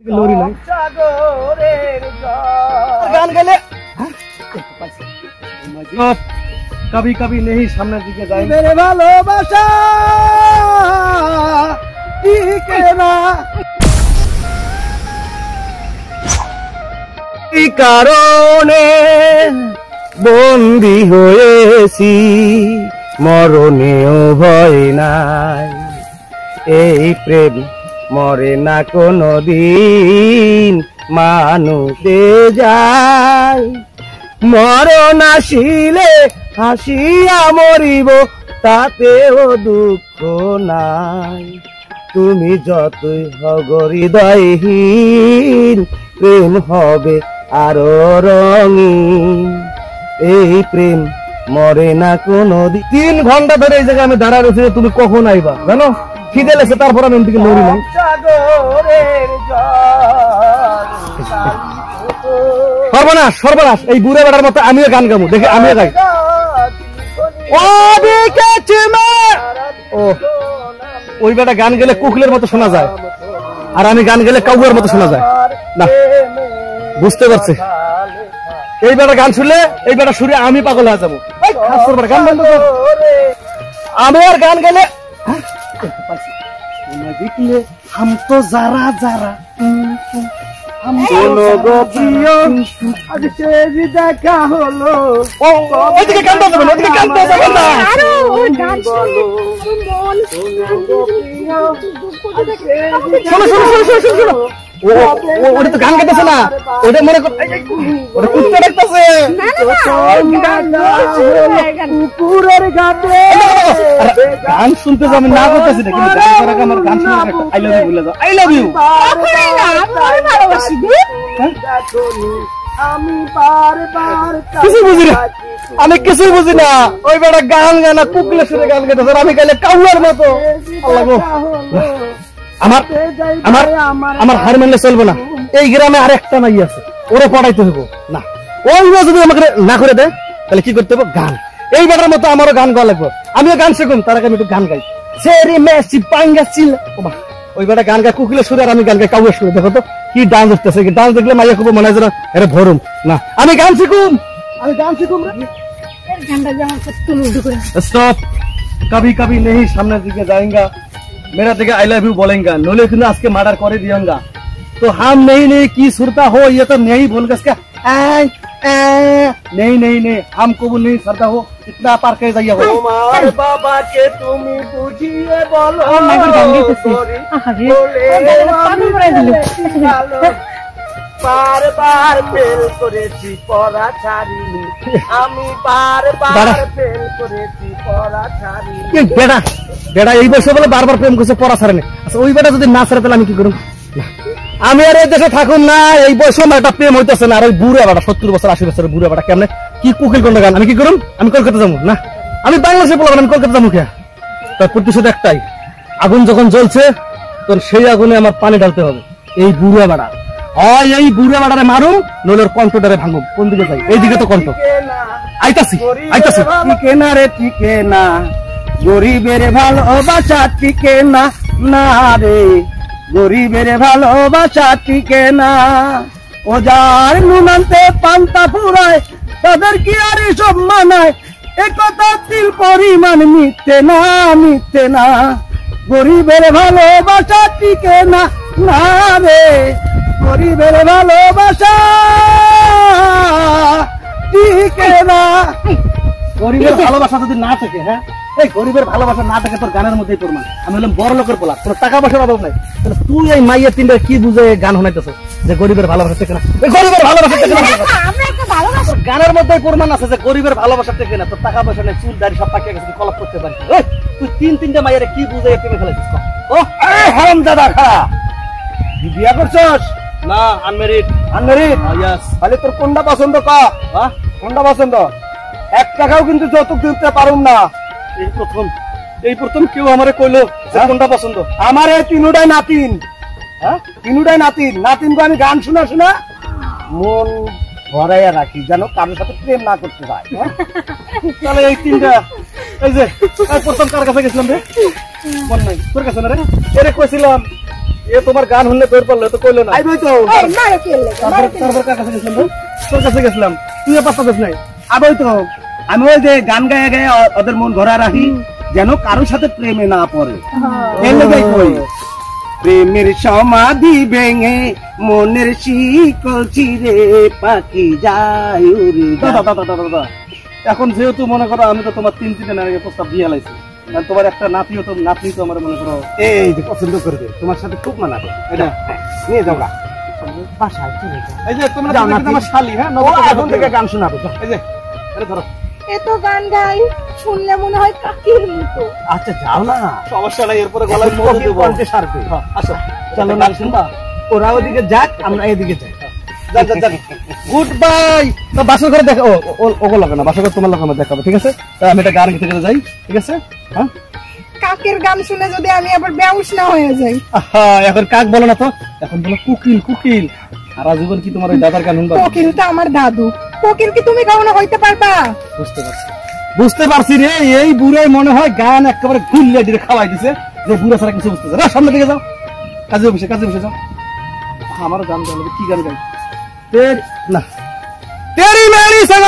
लोरी नहीं गान गले कभी कभी नहीं सामने दिखे जाए मेरे ভালোবাসা টিকে না এই কারণে বন্দী হয়েছি মরণেও ভয় নাই এই প্রেম মরে না কোনদিন মানুষে যায় মরণ আসিলে হাসিয়া মরিব তাতেও দুঃখ নাই তুমি যতই হৃদয়হীন প্রেম হবে আরো রঙিন এই প্রেম মরে না কোনদিন 3 ঘন্টা ধরে এই জায়গায় আমি দাঁড়া রয়েছি তুমি কখন আইবা জানো খিদে লেগেছে তারপর আমি এদিকে লড়ি নাই সর্বনাশ সর্বনাশ এই বুড়ে বেড়ার মতো আমিও গান গাবো দেখে আমিও গাই ওই বেটা গান গেলে কুকুলের মতো শোনা যায় আর আমি গান গেলে কাউয়ার মতো শোনা যায় না বুঝতে পারছি এই বেটা গান শুনলে এই বেটা সুরে আমি পাগল হয়ে যাবো গান বন্ধ কর আমি আর গান গেলে দেখলে हम तो जरा जरा हम दोनों गोपियों आज तेज देखा হলো ওইদিকে গান বাজাবেন ওইদিকে গান বাজাবেন না আরে ওই গান বলো শোনো শোনো শোনো শোনো শোনো ওটা তো গান গাইতেছে না ওটা মনে কর ওটা কুত্তা ডাকতেছে কুকুরের গানে গান শুনতে আমি না করতেছি না কিন্তু গান করার আমার গান শুনে আই লাভ ইউ বলে দাও আই লাভ ইউ আমি ভালোবাসি আমি বারবার কিছু বুঝি না আমি কিছুই বুঝি না ওই বেটা গান গানা কুকুলের সুরে গান গাইতেছে আমি গাইলে কাউয়ার মতো আল্লাহ গো আমার আমার আমার হার মানলে চলবে না এই গ্রামে আর একটা নাই আছে ওরে পড়াইতে হইব না ওই যদি আমাকে না করে দেয় তাহলে কি করতে হবে গান এই বেটার মতো আমারও গান গাওয়া লাগবে আমিও গান শিখুন তার আগে আমি একটু গান গাই সেরি মেসি পাঙ্গা চিল ওই বেটা গান গায় কুকুলের সুরে আর আমি গান গাই কাউয়ের সুরে দেখো তো কি ডান্স হচ্ছে ডান্স দেখলে মাইয়া খুব মনে হয় যেন এটা ভরুম না আমি গান শিখুম स्टॉप कभी कभी नहीं सामने दिखे जाएगा मेरा देखा आई लव यू बोलेंगे नोले फिर आज के मर्डर कर दियांगा तो हम नहीं की सुरता हो ये तो नहीं बोल इसका नहीं नहीं नहीं हम कबूल नहीं सरता हो इतना पार कर जाइए तुम्हार बाबा के তুমি বুঝিয়ে বলো বারবার ফেল করেছি পড়া ছাড়িনি আমি বারবার ফেল করেছি পড়া ছাড়িনি বেটা বেটা এই বয়সে বলে বারবার প্রেম করছে পড়া ছাড়েনি আচ্ছা ওই বেটা যদি না ছাড়ে তাহলে আমি কি করব আমি আর এই দেশে থাকুন না এই বয়সে আমার একটা প্রেম হইতেছে না আর ওই বুড়া বেটা 70 বছর 80 বছরের বুড়া বেটা কেমনে কি কুকিল কোন গান আমি কি করব আমি কলকাতা যাবো না আমি বাংলাদেশে বললাম আমি কলকাতা যাবো কে তার প্রতিশোধ একটাই আগুন যখন জ্বলছে তখন সেই আগুনে আমার পানি ঢালতে হবে এই বুড়া বেটা হয় এই বুড়া বেটারে মারুম নইলে কণ্ঠটারে ভাঙুম কোন দিকে যাই এইদিকে তো কণ্ঠ আইতাছি আইতাছি টিকে না রে টিকে না গরিবের ভালোবাসা টিকে না না রে গরিবের ভালোবাসা টিকে না ও যার নুনান্তে পান্তা ফুরায় তাদের কি আর সব মানায় একথা তিল পরিমাণ মিথ্যে না গরিবের ভালোবাসা টিকে না না রে গরিবের ভালোবাসা টিকে না গরিবের ভালোবাসা যদি না থাকে হ্যাঁ এই গরিবের ভালোবাসা না থাকে তোর গানের মধ্যেই প্রমাণ আমি হলাম বড় লোকের পোলা তোর টাকা পয়সার অভাব নাই তাহলে তুই এই মাইয়া তিনটা কি বুঝে গান শোনাইতেছ যে গরিবের ভালোবাসা থাকে না গরিবের ভালোবাসা থাকে না গানের মধ্যে প্রমাণ আছে যে গরিবের ভালোবাসা থাকে না তোর টাকা পয়সা নেই চুল দাড়ি সব পাকিয়ে গেছে কলাপ করতে পারিস তুই তিনটা মাইয়ারে কি বুঝে প্রেমে ফেলেছিস ও হারামজাদা খাড়া বিয়া করছস না আনমেরিড আনমেরিড यस খালি তোর কোনটা পছন্দ কা হ্যাঁ কোনটা পছন্দ 1 টাকাও কিন্তু যৌতুক দিতে পারুম না এই প্রথম কেউ আমারে কইলো যে কোনটা পছন্দ আমারে তিনুটাই নাতিন হ্যাঁ তিনুটাই নাতিন নাতিনকে আমি গান শোনা শোনা মন ভরাইয়া রাখি যেন কারোর সাথে প্রেম না করতে হয় তাহলে এই তিনটা এই যে প্রথম কার কাছে গেছিলাম রে মন নাই তোর কাছে না রে এরে কইছিলাম এ তোমার গান শুনলে তোর পারলে তো কইলো না আইবই তো এই মারো কি লাগে তারপর কার কাছে গেছিলাম তোর কাছে গেছিলাম তুই পাত্তা দিস নাই আবই তো আমি ওই যে গান গায়ে গায়ে ওদের মন ভরা রাখি যেন কারোর সাথে প্রেমে না পড়ে এর লাগেই কই প্রেমের সমাধি ভেঙে মনের শিকল চিরে পাখি যায় উড়ে দাদা এখন যেহেতু মনে করো আমি তো তোমার 3 নারীকে প্রস্তাব দিয়ে লাইছি আর তোমার একটা নাতিও তো নাতনি তো আমার মনে করো এই যে পছন্দ করবে তোমার সাথে খুব মানাবে এটা নিয়ে যাও বাসায় চলে যাও এই যে তোমরা আমার শালি হ্যাঁ এখন থেকে গান শোনাবো এই যে আরে ধরো এত গান গাই শুনলে মনে হয় কাকির মতো আচ্ছা যাও না সমস্যা নাই এরপরে গলায় মধু দেব কণ্ঠে সারবে আসো চলো না শুনবা ওরা ওদিকে যাক আমরা এদিকে যাই গুড বাই তো বাসর করে দেখো ওগো লাগে না বাসর করে তোমার লাগে দেখাবো ঠিক আছে আমি একটা গান গেতে যাই ঠিক আছে হ্যাঁ কাকের গান শুনে যদি আমি আবার বেউস না হয়ে যাই এখন কাক বলো না তো এখন বলো কুকিল কুকিল আর জীবন কি তোমার ওই দাদার গান শুনবা কোকিল তো আমার দাদু কোকিল কি তুমি কখনো হইতে পারবা বুঝতে পারছি রে এই বুড়াই মনে হয় গান একেবারে গুল্লে দিয়ে খাওয়াই দিছে যে বুড়া ছাড়া কিছু বুঝতেছে না সামনে দিকে যাও কাজে বসে যাও আমারও গান গাইবে কি গান গাই না তেরি মেরি সঙ্গ